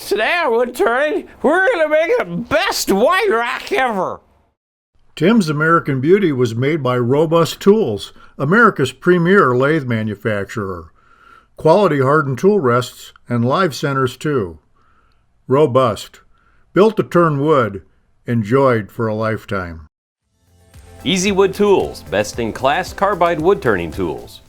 Today on Woodturning, we're going to make the best wine rack ever. Tim's American Beauty was made by Robust Tools, America's premier lathe manufacturer. Quality hardened tool rests and live centers too. Robust. Built to turn wood. Enjoyed for a lifetime. Easy Wood Tools, best in class carbide wood turning tools.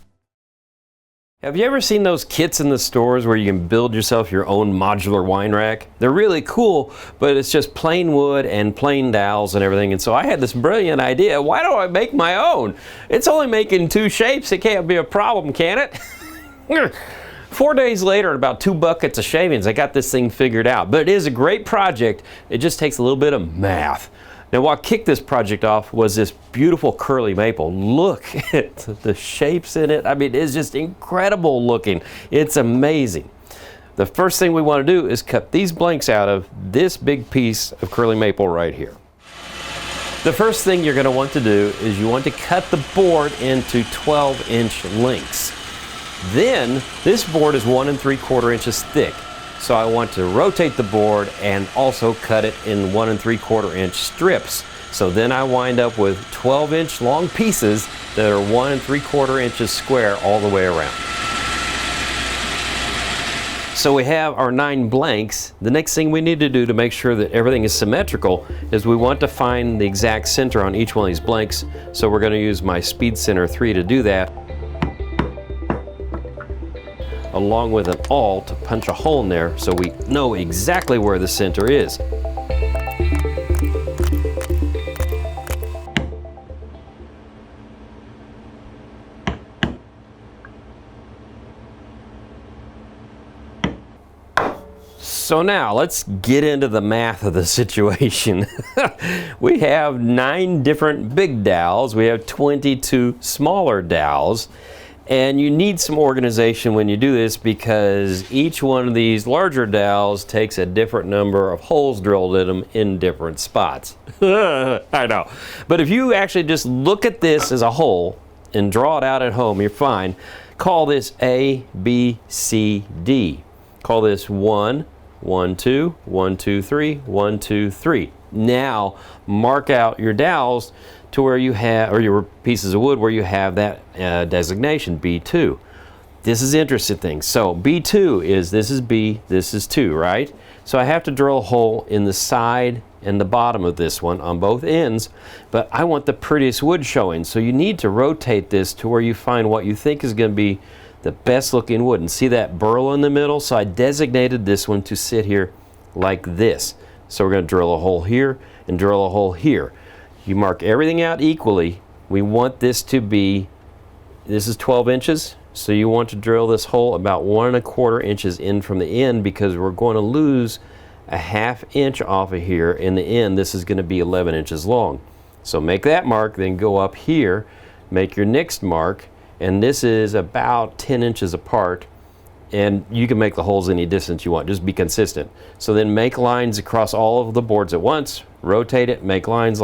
Have you ever seen those kits in the stores where you can build yourself your own modular wine rack? They're really cool, but it's just plain wood and plain dowels and everything. And so I had this brilliant idea. Why don't I make my own? It's only making 2 shapes. It can't be a problem, can it? 4 days later, and about 2 buckets of shavings, I got this thing figured out. But it is a great project. It just takes a little bit of math. Now, what kicked this project off was this beautiful curly maple. Look at the shapes in it. I mean, it's just incredible looking. It's amazing. The first thing we want to do is cut these blanks out of this big piece of curly maple right here. The first thing you're going to want to do is you want to cut the board into 12-inch lengths. Then, this board is 1 3/4 inches thick. So I want to rotate the board and also cut it in 1 3/4 inch strips. So then I wind up with 12-inch long pieces that are 1 3/4 inches square all the way around. So we have our 9 blanks. The next thing we need to do to make sure that everything is symmetrical is we want to find the exact center on each one of these blanks. So we're going to use my Speed Center 3 to do that, along with an awl to punch a hole in there so we know exactly where the center is. So now let's get into the math of the situation. We have 9 different big dowels. We have 22 smaller dowels. And you need some organization when you do this because each one of these larger dowels takes a different number of holes drilled in them in different spots. I know. But if you actually just look at this as a whole and draw it out at home, you're fine. Call this A, B, C, D. Call this 1, 1, 2, 1, 2, 3, 1, 2, 3. Now mark out your dowels to where you have, or your pieces of wood where you have that designation, B2. This is interesting thing. So B2 is, this is B, this is 2, right? So I have to drill a hole in the side and the bottom of this one on both ends, but I want the prettiest wood showing. So you need to rotate this to where you find what you think is going to be the best looking wood. And see that burl in the middle? So I designated this one to sit here like this. So we're going to drill a hole here and drill a hole here. You mark everything out equally. We want this to be, this is 12 inches, so you want to drill this hole about 1 1/4 inches in from the end because we're going to lose a 1/2 inch off of here. In the end, this is going to be 11 inches long. So make that mark, then go up here, make your next mark, and this is about 10 inches apart. And you can make the holes any distance you want, just be consistent. So then make lines across all of the boards at once, rotate it, make lines.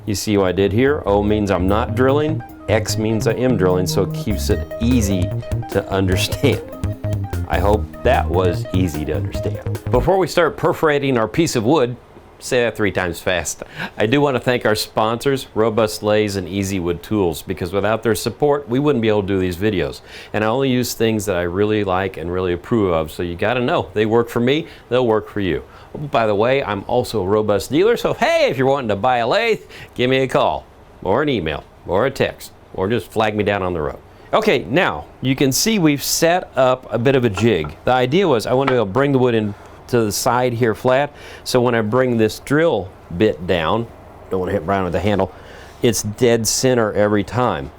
You see what I did here? O means I'm not drilling, X means I am drilling, so it keeps it easy to understand. I hope that was easy to understand. Before we start perforating our piece of wood, say that 3 times fast, I do want to thank our sponsors, Robust Lathes and Easy Wood Tools, because without their support, we wouldn't be able to do these videos. And I only use things that I really like and really approve of, so you got to know, they work for me, they'll work for you. By the way, I'm also a Robust dealer, so hey, if you're wanting to buy a lathe, give me a call, or an email, or a text, or just flag me down on the road. Okay, now, you can see we've set up a bit of a jig. The idea was I want to be able to bring the wood in to the side here flat, so when I bring this drill bit down, don't want to hit right with the handle, it's dead center every time.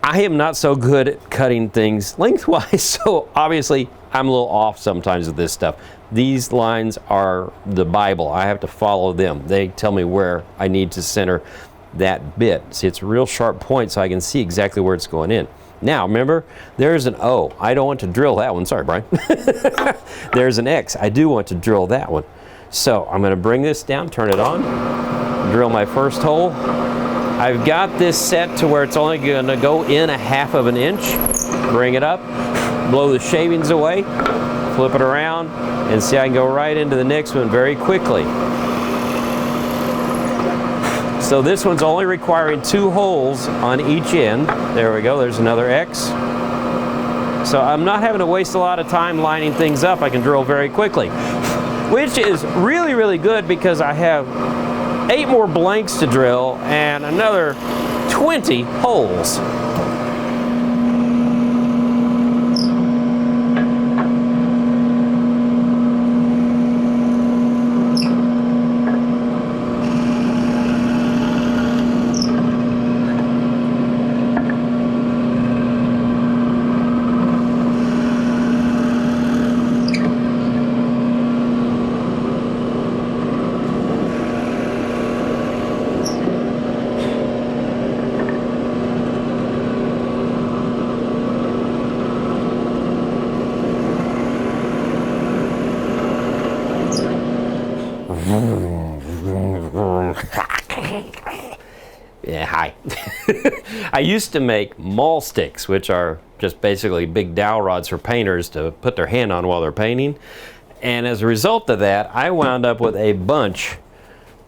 I am not so good at cutting things lengthwise, so obviously I'm a little off sometimes with this stuff. These lines are the Bible. I have to follow them. They tell me where I need to center that bit. See, it's a real sharp point so I can see exactly where it's going in. Now, remember, there's an O. I don't want to drill that one. Sorry, Brian. There's an X. I do want to drill that one. So I'm going to bring this down, turn it on, drill my first hole. I've got this set to where it's only going to go in a 1/2 inch. Bring it up, blow the shavings away, flip it around, And see, I can go right into the next one very quickly. So this one's only requiring 2 holes on each end. There we go, there's another X. So I'm not having to waste a lot of time lining things up. I can drill very quickly, which is really, really good because I have 8 more blanks to drill and another 20 holes. Yeah, hi. I used to make maul sticks, which are just basically big dowel rods for painters to put their hand on while they're painting. And as a result of that, I wound up with a bunch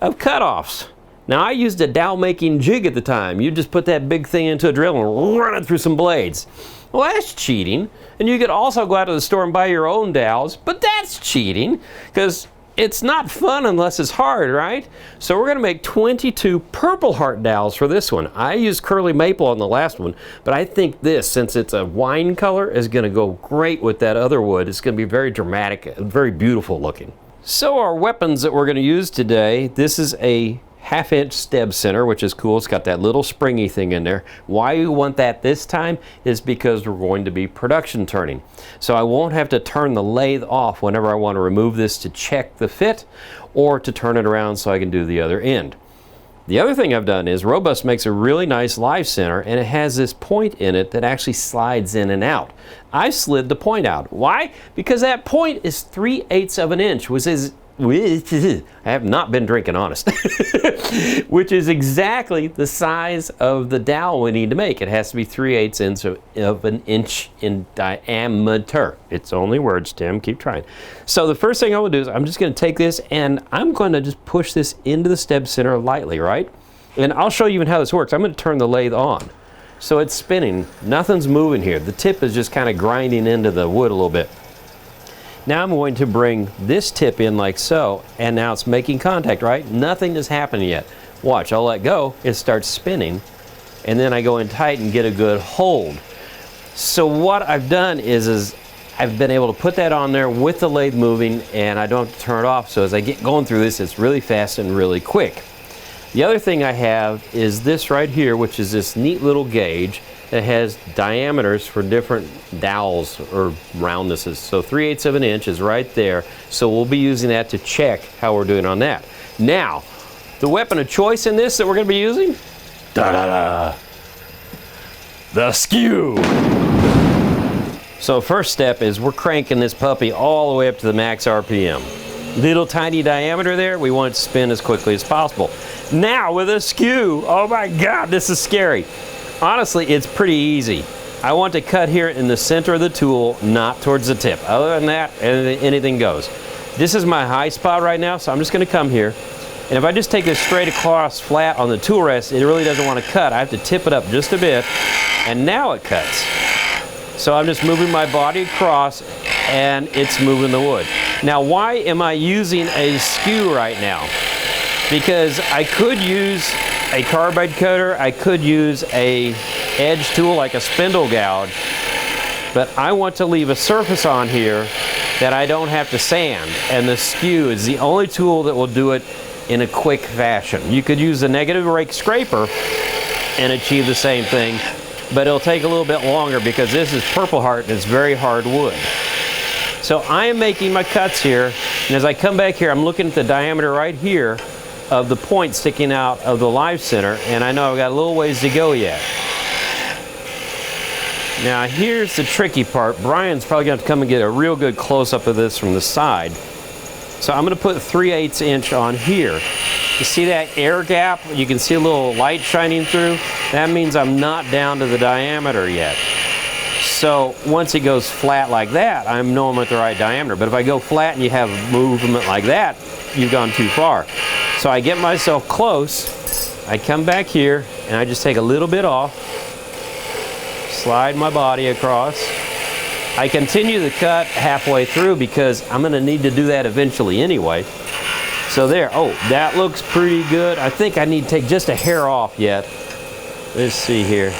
of cutoffs. Now, I used a dowel making jig at the time. You just put that big thing into a drill and run it through some blades. Well, that's cheating. And you could also go out to the store and buy your own dowels, but that's cheating because it's not fun unless it's hard, right? So we're going to make 22 Purple Heart dowels for this one. I used curly maple on the last one, but I think this, since it's a wine color, is going to go great with that other wood. It's going to be very dramatic and very beautiful looking. So our weapons that we're going to use today, this is a 1/2 inch steb center, which is cool. It's got that little springy thing in there. Why we want that this time is because we're going to be production turning. So I won't have to turn the lathe off whenever I want to remove this to check the fit or to turn it around so I can do the other end. The other thing I've done is Robust makes a really nice live center, and it has this point in it that actually slides in and out. I slid the point out. Why? Because that point is 3/8 of an inch, which is I have not been drinking, honest, which is exactly the size of the dowel we need to make. It has to be 3/8 of an inch in diameter. It's only words, Tim, keep trying. So the first thing I will do is I'm just going to take this and I'm going to just push this into the steb center lightly, right? And I'll show you even how this works. I'm going to turn the lathe on. So it's spinning, nothing's moving here. The tip is just kind of grinding into the wood a little bit. Now I'm going to bring this tip in like so, and now it's making contact, right? Nothing is happening yet. Watch, I'll let go, it starts spinning, and then I go in tight and get a good hold. So what I've done is I've been able to put that on there with the lathe moving, and I don't have to turn it off, so as I get going through this, it's really fast and really quick. The other thing I have is this right here, which is this neat little gauge that has diameters for different dowels or roundnesses. So 3/8 of an inch is right there. So we'll be using that to check how we're doing on that. Now, the weapon of choice in this that we're going to be using, the skew. So first step is we're cranking this puppy all the way up to the max RPM. Little tiny diameter there, we want it to spin as quickly as possible. Now with a skew, oh my God, this is scary. Honestly, it's pretty easy. I want to cut here in the center of the tool, not towards the tip. Other than that, anything goes. This is my high spot right now, so I'm just going to come here. And if I just take this straight across flat on the tool rest, it really doesn't want to cut. I have to tip it up just a bit, and now it cuts. So I'm just moving my body across, and it's moving the wood. Now, why am I using a skew right now? Because I could use a carbide cutter, I could use a edge tool like a spindle gouge, but I want to leave a surface on here that I don't have to sand, and the skew is the only tool that will do it in a quick fashion. You could use a negative rake scraper and achieve the same thing, but it'll take a little bit longer because this is Purple Heart and it's very hard wood. So I am making my cuts here, and as I come back here, I'm looking at the diameter right here of the point sticking out of the live center, and I know I've got a little ways to go yet. Now here's the tricky part. Brian's probably going to have to come and get a real good close-up of this from the side. So I'm going to put 3/8 inch on here. You see that air gap? You can see a little light shining through. That means I'm not down to the diameter yet. So once it goes flat like that, I'm knowing I'm at the right diameter. But if I go flat and you have movement like that, you've gone too far. So I get myself close, I come back here, and I just take a little bit off, slide my body across. I continue the cut halfway through because I'm gonna need to do that eventually anyway. So there, oh, that looks pretty good. I think I need to take just a hair off yet. Let's see here.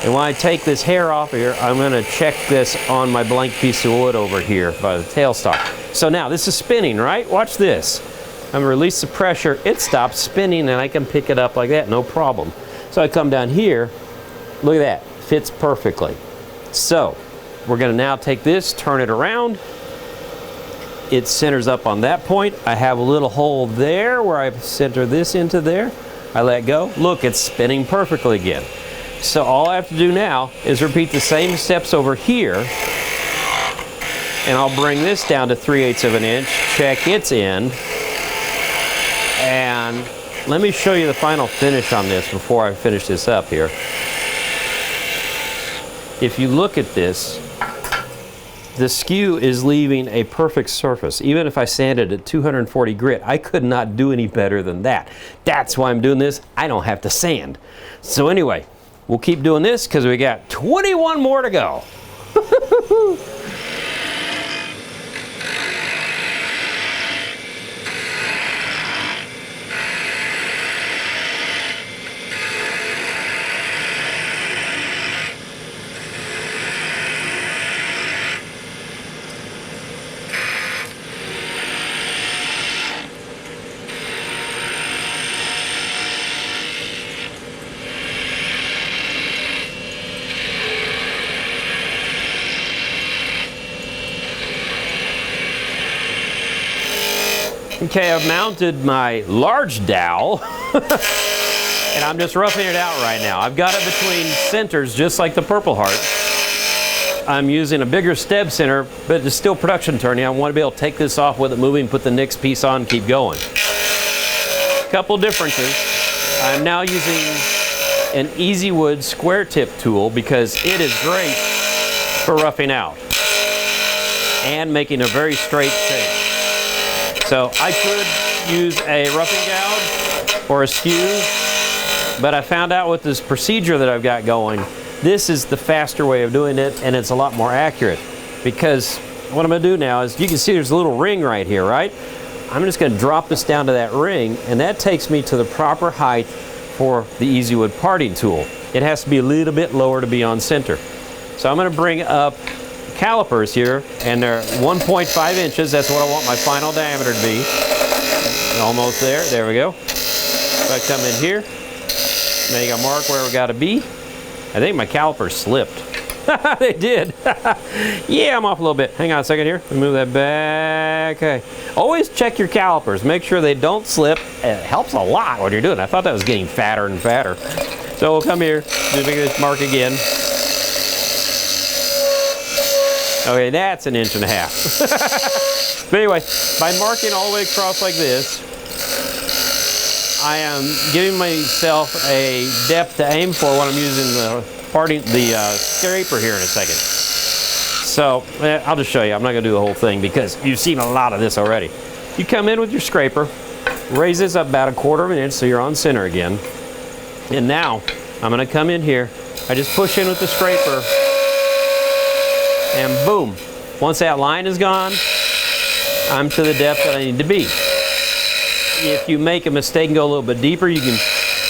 And when I take this hair off here, I'm gonna check this on my blank piece of wood over here by the tailstock. So now this is spinning, right? Watch this. I'm gonna release the pressure, it stops spinning and I can pick it up like that, no problem. So I come down here, look at that, fits perfectly. So we're gonna now take this, turn it around. It centers up on that point. I have a little hole there where I center this into there. I let go, look, it's spinning perfectly again. So all I have to do now is repeat the same steps over here, and I'll bring this down to 3/8 of an inch, check its end, and let me show you the final finish on this before I finish this up here. If you look at this, the skew is leaving a perfect surface. Even if I sanded at 240 grit, I could not do any better than that. That's why I'm doing this. I don't have to sand. So anyway, we'll keep doing this because we got 21 more to go. Okay, I've mounted my large dowel and I'm just roughing it out right now. I've got it between centers just like the Purple Heart. I'm using a bigger steb center, but it's still production turning. I want to be able to take this off with it moving, put the next piece on, keep going. Couple differences. I'm now using an Easy Wood square tip tool because it is great for roughing out and making a very straight shape. So I could use a roughing gouge or a skew, but I found out with this procedure that I've got going, this is the faster way of doing it, and it's a lot more accurate. Because what I'm gonna do now is, you can see there's a little ring right here, right? I'm just gonna drop this down to that ring, and that takes me to the proper height for the Easy Wood parting tool. It has to be a little bit lower to be on center. So I'm gonna bring up calipers here, and they're 1.5 inches. That's what I want my final diameter to be. Almost there. There we go. So I come in here, make a mark where we got to be. I think my calipers slipped. They did. Yeah, I'm off a little bit. Hang on a second here. Move that back. Okay. Always check your calipers. Make sure they don't slip. It helps a lot when you're doing it. I thought that was getting fatter and fatter. So we'll come here, do this mark again. Okay, that's 1.5 inches. But anyway, by marking all the way across like this, I am giving myself a depth to aim for when I'm using the scraper here in a second. So I'll just show you. I'm not going to do the whole thing because you've seen a lot of this already. You come in with your scraper, raise this up about 1/4 of an inch so you're on center again. And now I'm going to come in here. I just push in with the scraper. And boom, once that line is gone, I'm to the depth that I need to be. If you make a mistake and go a little bit deeper, you can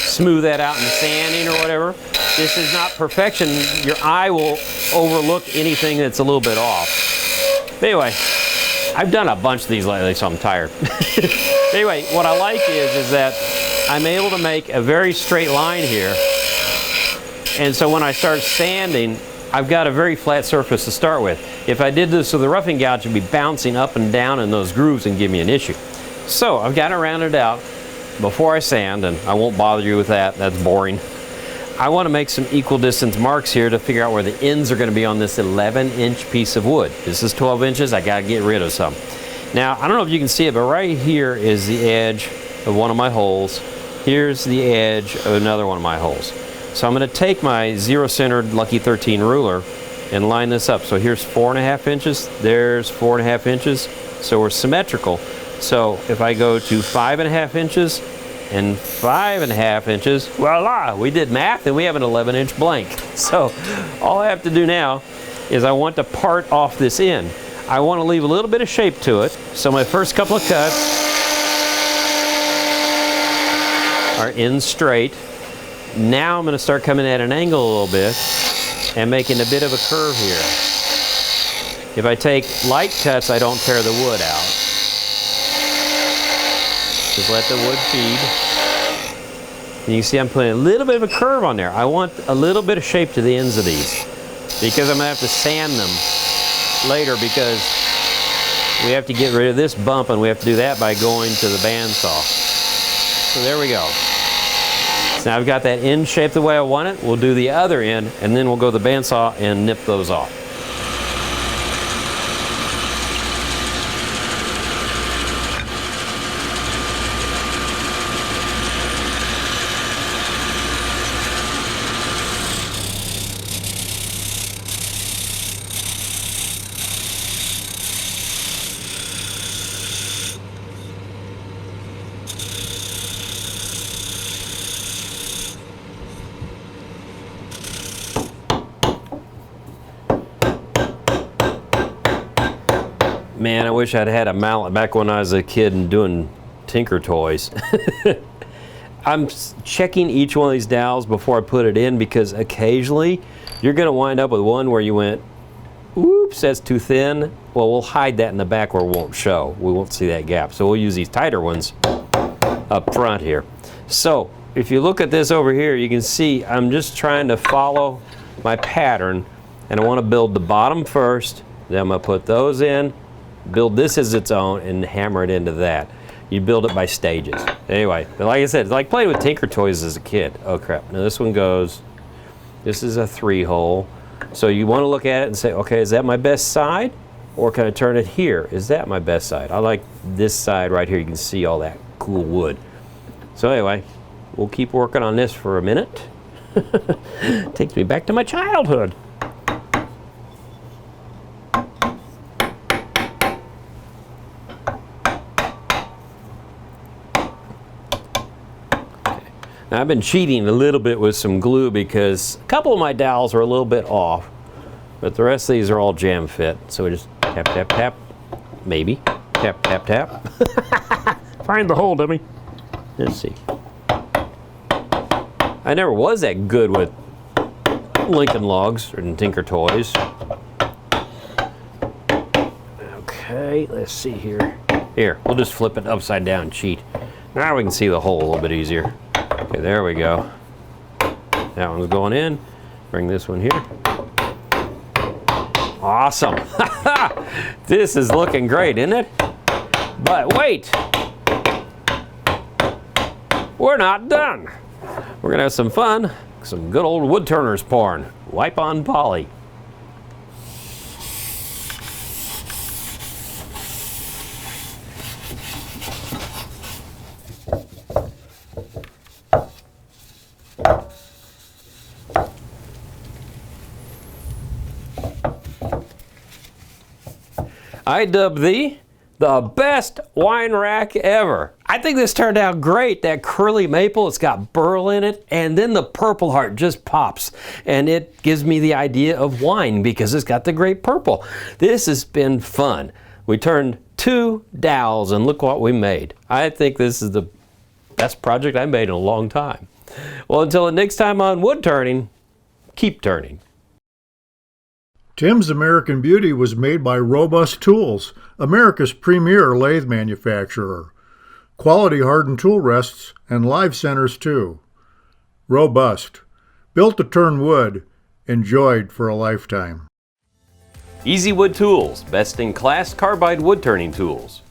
smooth that out in the sanding or whatever. This is not perfection. Your eye will overlook anything that's a little bit off. But anyway, I've done a bunch of these lately, so I'm tired. Anyway, what I like is that I'm able to make a very straight line here. And so when I start sanding, I've got a very flat surface to start with. If I did this with a roughing gouge, it'd be bouncing up and down in those grooves and give me an issue. So I've got it rounded out before I sand, and I won't bother you with that. That's boring. I want to make some equal distance marks here to figure out where the ends are going to be on this 11-inch piece of wood. This is 12 inches. I got to get rid of some. Now, I don't know if you can see it, but right here is the edge of one of my holes. Here's the edge of another one of my holes. So I'm going to take my zero-centered Lucky 13 ruler, and line this up. So here's 4.5 inches, there's 4.5 inches, so we're symmetrical. So if I go to 5.5 inches and 5.5 inches, voila, we did math and we have an 11-inch blank. So all I have to do now is I want to part off this end. I want to leave a little bit of shape to it. So my first couple of cuts are in straight. Now I'm going to start coming at an angle a little bit and making a bit of a curve here. If I take light cuts, I don't tear the wood out. Just let the wood feed. And you see I'm putting a little bit of a curve on there. I want a little bit of shape to the ends of these because I'm going to have to sand them later because we have to get rid of this bump, and we have to do that by going to the bandsaw. So there we go. So now I've got that end shape the way I want it. We'll do the other end, and then we'll go to the bandsaw and nip those off. Man, I wish I'd had a mallet back when I was a kid and doing Tinker Toys. I'm checking each one of these dowels before I put it in because occasionally you're going to wind up with one where you went, oops, that's too thin. Well, we'll hide that in the back where it won't show. We won't see that gap. So we'll use these tighter ones up front here. So if you look at this over here, you can see I'm just trying to follow my pattern, and I want to build the bottom first. Then I'm going to put those in, build this as its own, and hammer it into that. You build it by stages. Anyway, but like I said, it's like playing with Tinker Toys as a kid. Oh crap, now this one goes, this is a 3-hole. So you want to look at it and say, okay, is that my best side? Or can I turn it here? Is that my best side? I like this side right here. You can see all that cool wood. So anyway, we'll keep working on this for a minute. Takes me back to my childhood. Now I've been cheating a little bit with some glue because a couple of my dowels are a little bit off, but the rest of these are all jam fit. So we just tap, tap, tap, maybe. Tap, tap, tap. Find the hole, dummy. Let's see. I never was that good with Lincoln Logs or Tinker Toys. Okay, let's see here. Here, we'll just flip it upside down and cheat. Now we can see the hole a little bit easier. Okay, there we go. That one's going in. Bring this one here. Awesome. This is looking great, isn't it? But wait. We're not done. We're gonna have some fun. Some good old wood turners porn. Wipe on poly. I dub thee the best wine rack ever. I think this turned out great. That curly maple, it's got burl in it, and then the purple heart just pops. And it gives me the idea of wine because it's got the great purple. This has been fun. We turned 2 dowels and look what we made. I think this is the best project I made in a long time. Well, until the next time on Wood Turning, keep turning. Tim's American Beauty was made by Robust Tools, America's premier lathe manufacturer. Quality hardened tool rests and live centers too. Robust. Built to turn wood. Enjoyed for a lifetime. Easy Wood Tools, best in class carbide wood turning tools.